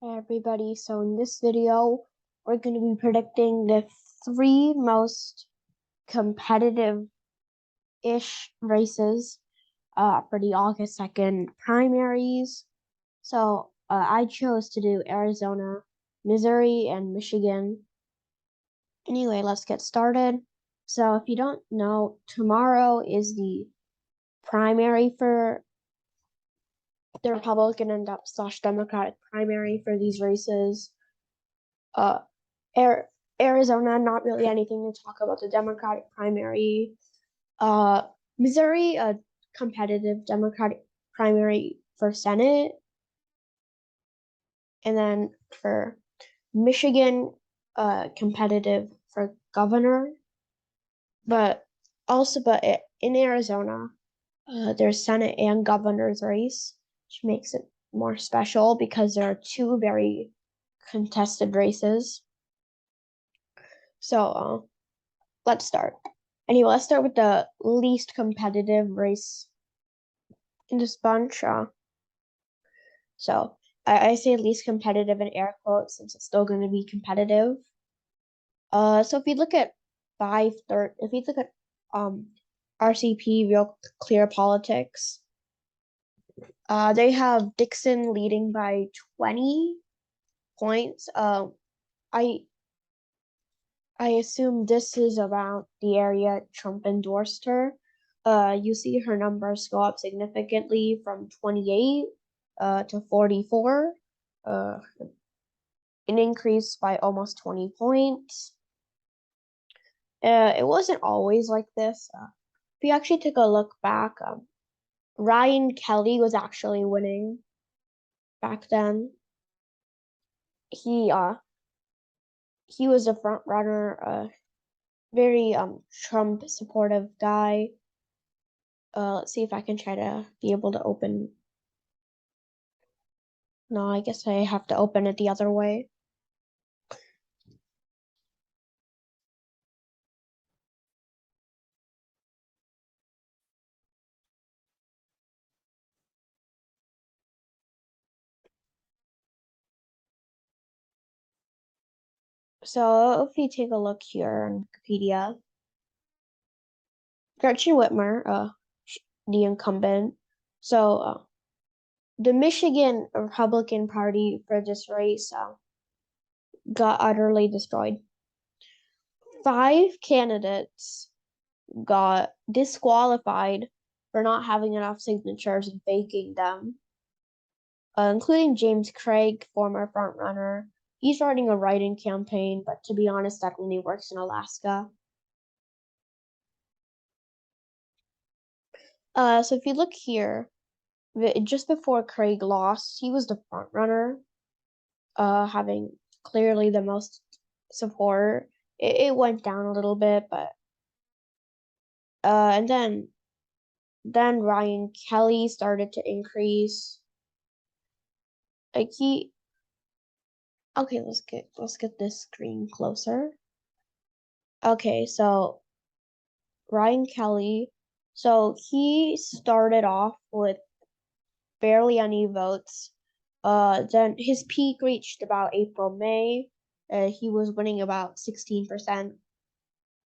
Hey everybody, so in this video, we're going to be predicting the three most competitive-ish races for the August 2nd primaries. So I chose to do Arizona, Missouri, and Michigan. Anyway, let's get started. So if you don't know, tomorrow is the primary for the Republican and / Democratic primary for these races. Uh, Arizona, not really anything to talk about the Democratic primary. Missouri, a competitive Democratic primary for Senate. And then for Michigan, competitive for governor. But in Arizona, there's Senate and governor's race, which makes it more special because there are two very contested races. So let's start. Anyway, let's start with the least competitive race in this bunch. So I say least competitive in air quotes since it's still going to be competitive. So if you look at if you look at RCP, Real Clear Politics, they have Dixon leading by 20 points. I assume this is about the area Trump endorsed her. You see her numbers go up significantly from 28 to 44, an increase by almost 20 points. It wasn't always like this. If you actually take a look back, Ryan Kelly was actually winning back then. He was a front runner, very Trump supportive guy. Let's see if I can try to be able to open. No, I guess I have to open it the other way. So if you take a look here on Wikipedia, Gretchen Whitmer, the incumbent. So the Michigan Republican Party for this race got utterly destroyed. 5 candidates got disqualified for not having enough signatures and faking them, including James Craig, former frontrunner. He's running a write-in campaign, but to be honest, that only works in Alaska. So if you look here, just before Craig lost, he was the front runner, having clearly the most support. It went down a little bit, but and then Ryan Kelly started to increase. Like okay, let's get this screen closer. Okay, so Ryan Kelly, so he started off with barely any votes. Then his peak reached about April, May. He was winning about 16%,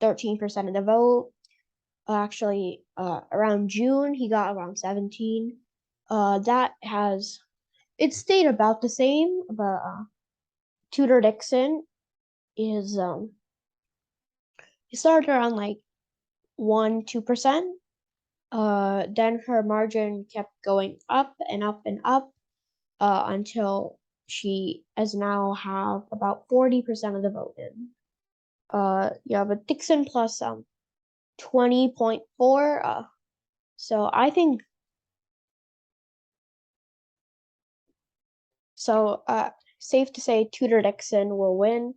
13% of the vote. Actually, around June, he got around 17. It stayed about the same, but Tudor Dixon is he started around like 1-2%. Then her margin kept going up and up and up until she has now have about 40% of the vote in. Yeah, but Dixon plus 20.4. So I think so. Safe to say Tudor Dixon will win.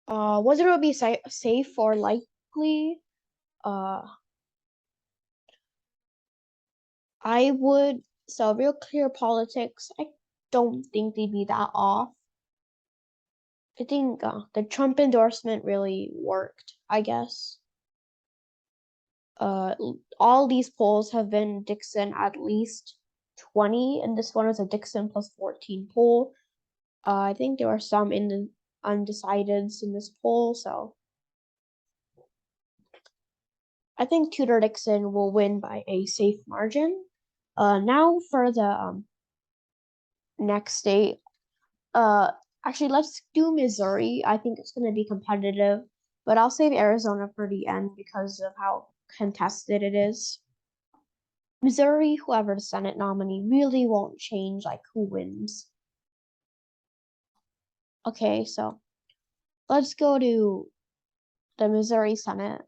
Whether it will be safe or likely, uh, I would. So Real Clear Politics, I don't think they'd be that off. I think the Trump endorsement really worked, I guess. All these polls have been Dixon at least 20, and this one was a Dixon plus 14 poll. I think there were some in the undecideds in this poll, so I think Tudor Dixon will win by a safe margin. Now for the next state. Actually, let's do Missouri. I think it's going to be competitive, but I'll save Arizona for the end because of how contested it is. Missouri, whoever the Senate nominee, really won't change like who wins. Okay, so let's go to the Missouri Senate.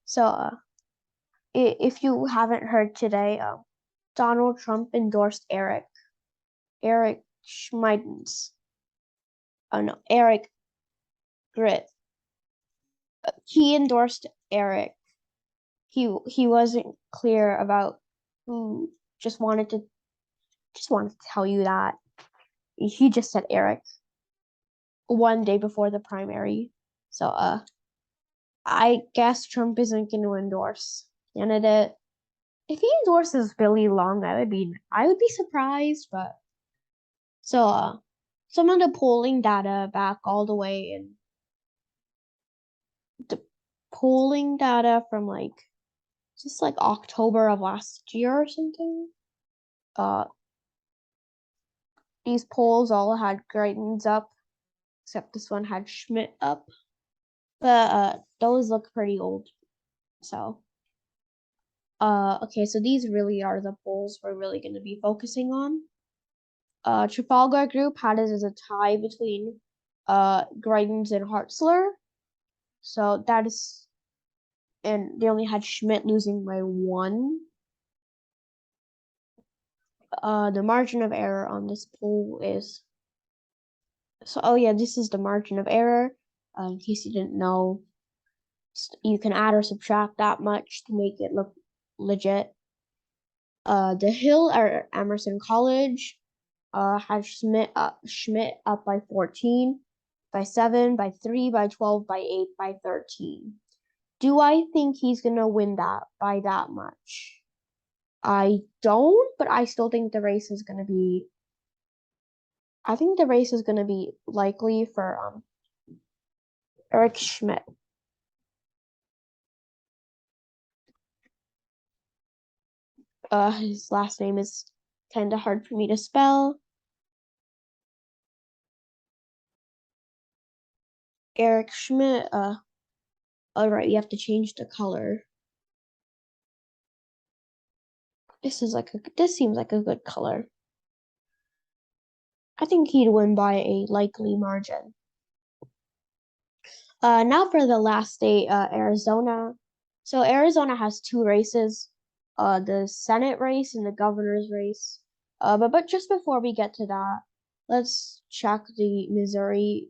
So, if you haven't heard today, Donald Trump endorsed Eric Schmeidens. Oh no, Eric Grit. He endorsed Eric. He wasn't clear about who. Just wanted to tell you that he just said Eric one day before the primary. So I guess Trump isn't going to endorse candidate. If he endorses Billy Long, I would be surprised, but so some of the polling data back all the way in the polling data from just like October of last year or something. These polls all had Greitens up, except this one had Schmidt up. But those look pretty old. So okay, so these really are the polls we're really gonna be focusing on. Trafalgar Group had it as a tie between Greitens and Hartzler. So that is, and they only had Schmidt losing by 1. The margin of error on this poll is, so oh yeah, this is the margin of error. In case you didn't know, you can add or subtract that much to make it look legit. The Hill or Emerson College had Schmidt up by 14, by 7, by 3, by 12, by 8, by 13. Do I think he's gonna win that by that much? I don't, but I still think the race is gonna be. I think the race is gonna be likely for Eric Schmidt. His last name is kind of hard for me to spell. Eric Schmidt. All right, you have to change the color. This seems like a good color. I think he'd win by a likely margin. Now for the last state, Arizona. So Arizona has 2 races, the Senate race and the governor's race. But just before we get to that, let's check the Missouri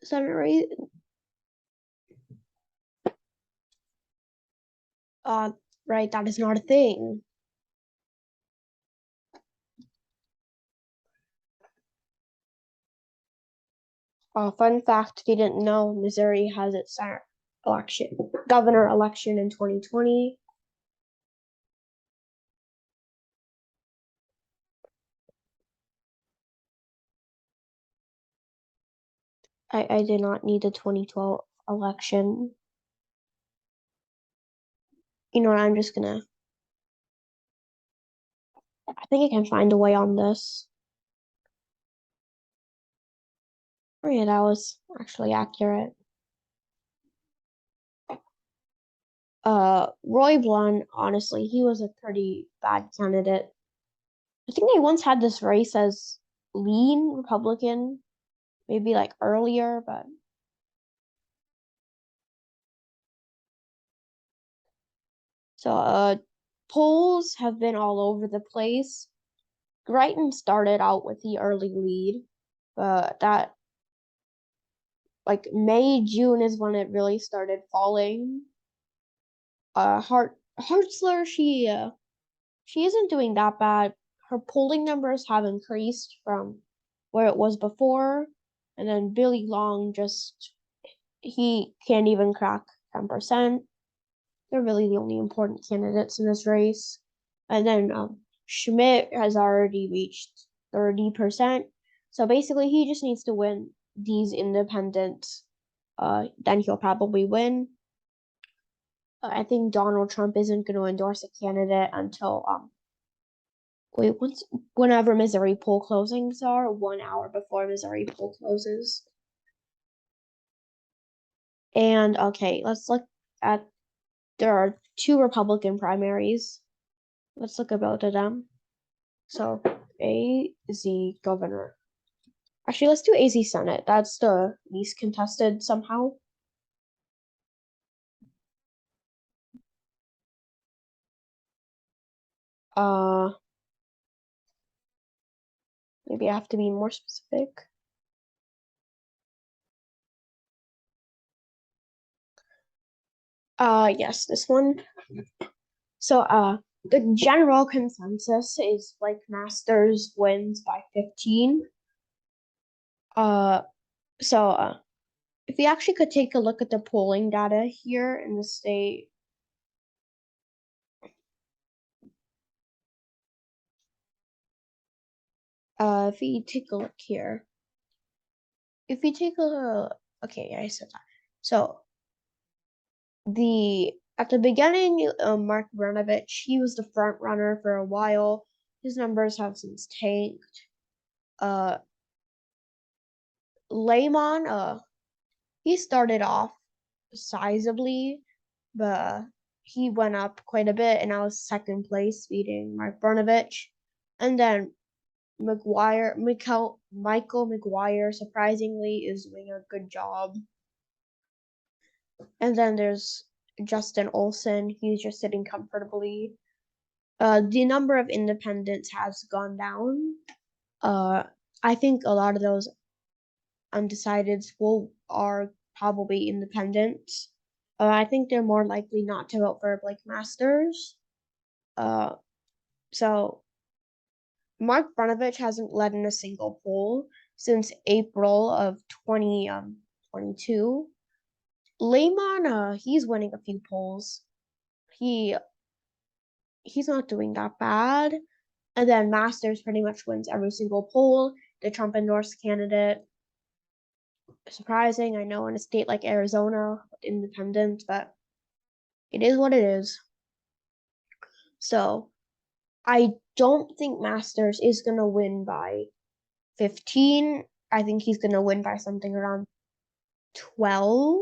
Senate race. Right, that is not a thing. Fun fact, if you didn't know, Missouri has its governor election in 2020. I did not need the 2012 election. You know what, I think I can find a way on this. Oh yeah, that was actually accurate. Roy Blunt, honestly, he was a pretty bad candidate. I think they once had this race as lean Republican, maybe like earlier, but so polls have been all over the place. Greitens started out with the early lead, but that like May, June is when it really started falling. Hartzler, she isn't doing that bad. Her polling numbers have increased from where it was before, and then Billy Long he can't even crack 10%. They're really the only important candidates in this race. And then Schmidt has already reached 30%. So basically, he just needs to win these independents. Then he'll probably win. I think Donald Trump isn't going to endorse a candidate until whenever Missouri poll closings are, 1 hour before Missouri poll closes. And okay, let's look at, there are 2 Republican primaries. Let's look at both of them. So AZ governor. Actually, let's do AZ Senate. That's the least contested somehow. Maybe I have to be more specific. Yes, this one. So, the general consensus is Blake Masters wins by 15. So, if we actually could take a look at the polling data here in the state. If we take a look here. If we take a, okay, I said that. So, at the beginning, Mark Brnovich, he was the front runner for a while. His numbers have since tanked. Lehman, he started off sizably, but he went up quite a bit, and now is second place, beating Mark Brnovich. And then Michael McGuire, surprisingly, is doing a good job. And then there's Justin Olson. He's just sitting comfortably. The number of independents has gone down. I think a lot of those undecideds are probably independents. I think they're more likely not to vote for Blake Masters. So Mark Brnovich hasn't led in a single poll since April of 2022. Lehman, he's winning a few polls. He's not doing that bad. And then Masters pretty much wins every single poll. The Trump endorsed candidate. Surprising, I know, in a state like Arizona, independent, but it is what it is. So I don't think Masters is gonna win by 15. I think he's gonna win by something around 12.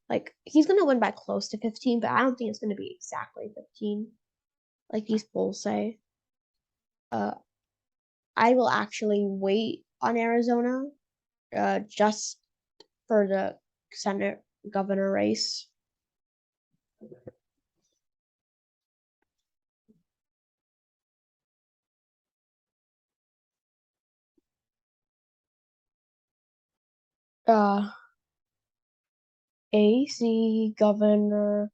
Like, he's gonna win by close to 15, but I don't think it's gonna be exactly 15, like these polls say. I will actually wait on Arizona, just for the Senate governor race. AC governor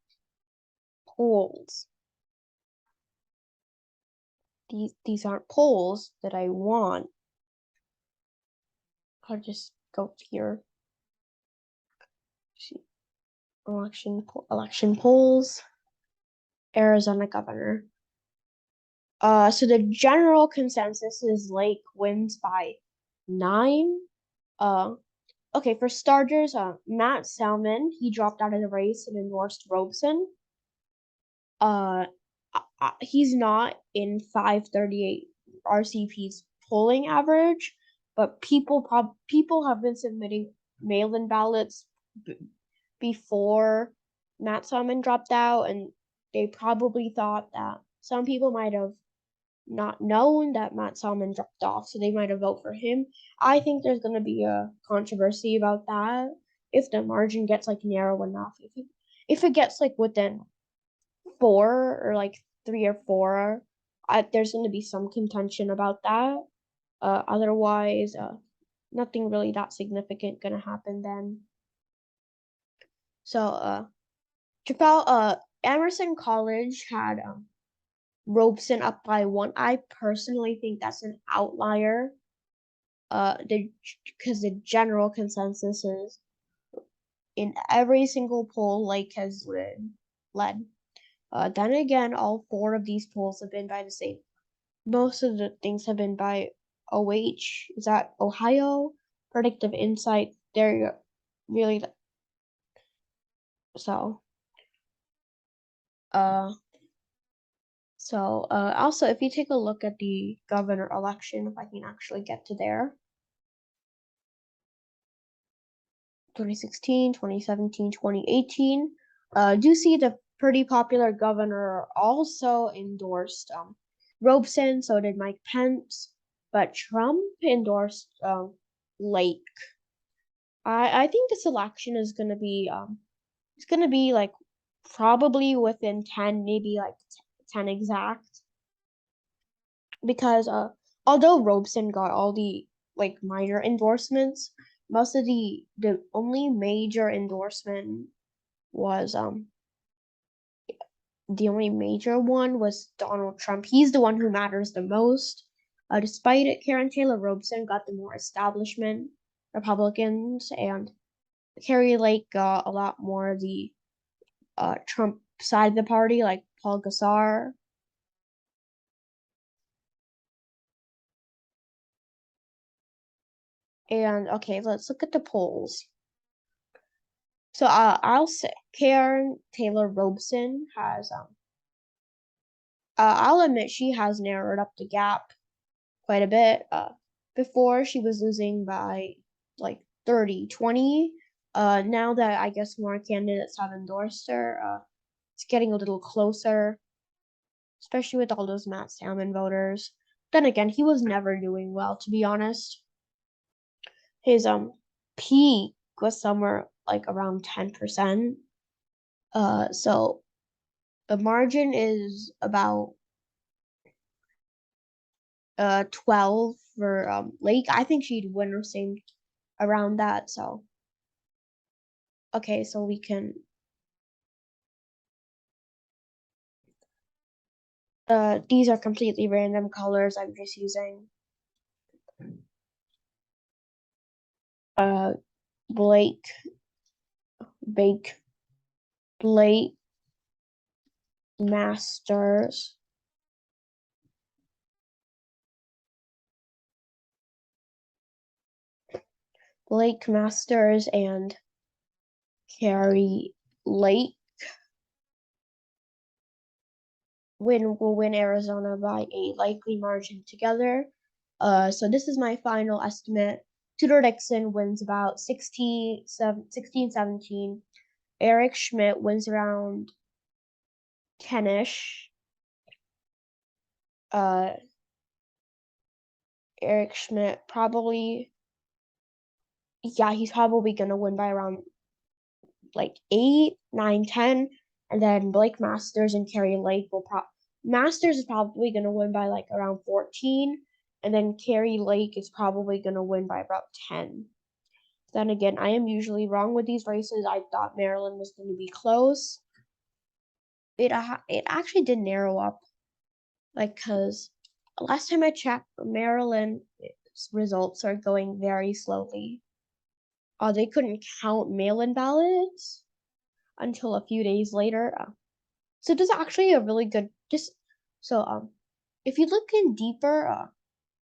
polls. These aren't polls that I want. I'll just go here. See, election polls. Arizona governor. So the general consensus is Lake wins by 9. Okay, for starters, Matt Salmon, he dropped out of the race and endorsed Robeson. He's not in 538 RCP's polling average, but people have been submitting mail-in ballots before Matt Salmon dropped out, and they probably thought that some people might have not known that Matt Salmon dropped off, so they might have voted for him. I think there's going to be a controversy about that if the margin gets like narrow enough. If it gets like within 4 or like 3 or 4, there's going to be some contention about that. Otherwise, nothing really that significant going to happen then. So, Emerson College had Robeson up by 1. I personally think that's an outlier. Because the general consensus is in every single poll Lake has led. Then again, all four of these polls have been by the same. Most of the things have been by OH. Is that Ohio? Predictive Insight. They're really so. Uh, also, if you take a look at the governor election, if I can actually get to there. 2016, 2017, 2018. Do see the pretty popular governor also endorsed Robeson, so did Mike Pence, but Trump endorsed Lake. I think this election is gonna be it's gonna be like probably within 10, maybe like 10 exact, because although Robeson got all the like minor endorsements, most of the only major endorsement was the only major one was Donald Trump. He's the one who matters the most. Despite it, Karen Taylor Robeson got the more establishment Republicans, and Carrie Lake got a lot more the Trump side of the party, like Paul Gosar. And okay, let's look at the polls. So I'll say Karen Taylor Robeson has I'll admit she has narrowed up the gap quite a bit. Before she was losing by like 30, 20. Now that I guess more candidates have endorsed her, it's getting a little closer, especially with all those Matt Salmon voters. Then again, he was never doing well, to be honest. His peak was somewhere like around 10%. So the margin is about 12 for Lake. I think she'd win or same around that. So okay, so we can these are completely random colors. I'm just using uh Blake Bake Blake Masters Blake Masters and Carrie Lake will win Arizona by a likely margin together. So this is my final estimate. Tudor Dixon wins about 16, 17. Eric Schmidt wins around 10-ish. Eric Schmidt probably, yeah, he's probably gonna win by around like 8, 9, 10. And then Blake Masters and Carrie Lake will Masters is probably gonna win by like around 14, and then Carrie Lake is probably gonna win by about 10. Then again, I am usually wrong with these races. I thought Maryland was going to be close. It actually did narrow up, like, cause last time I checked, Maryland's results are going very slowly. They couldn't count mail-in ballots until a few days later. So this is actually a really good if you look in deeper,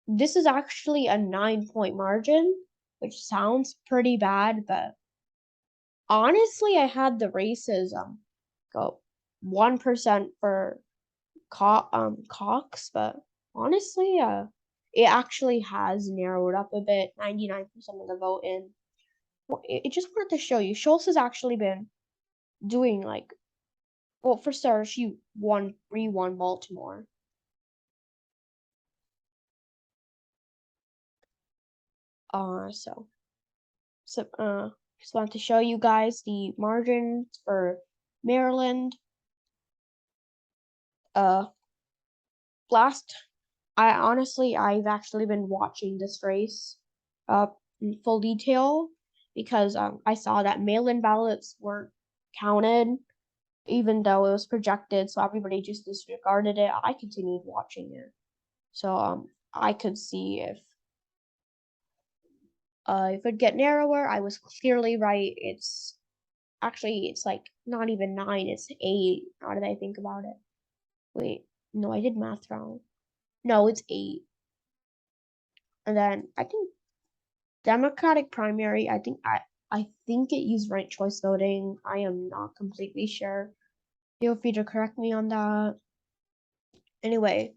this is actually a 9-point margin, which sounds pretty bad, but honestly, I had the races go 1% for Cox, but honestly, it actually has narrowed up a bit. 99% of the vote in. It just wanted to show you, Schultz has actually been doing like, well, for starters, she re-won Baltimore. Just wanted to show you guys the margins for Maryland. Last I've actually been watching this race in full detail because I saw that mail-in ballots weren't counted even though it was projected, so everybody just disregarded it. I continued watching it. So I could see if it'd get narrower. I was clearly right. It's Actually, it's like not even 9, it's 8. Now that I think about it. Wait, no, I did math wrong. No, it's 8. And then I think Democratic primary, I think it used ranked choice voting. I am not completely sure. Feel free to correct me on that. Anyway,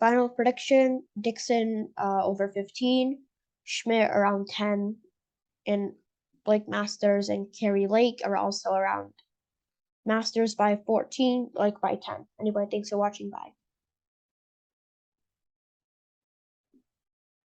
final prediction, Dixon over 15, Schmidt around 10, and Blake Masters and Carrie Lake are also around. Masters by 14, Lake by 10. Anyway, thanks for watching. Bye.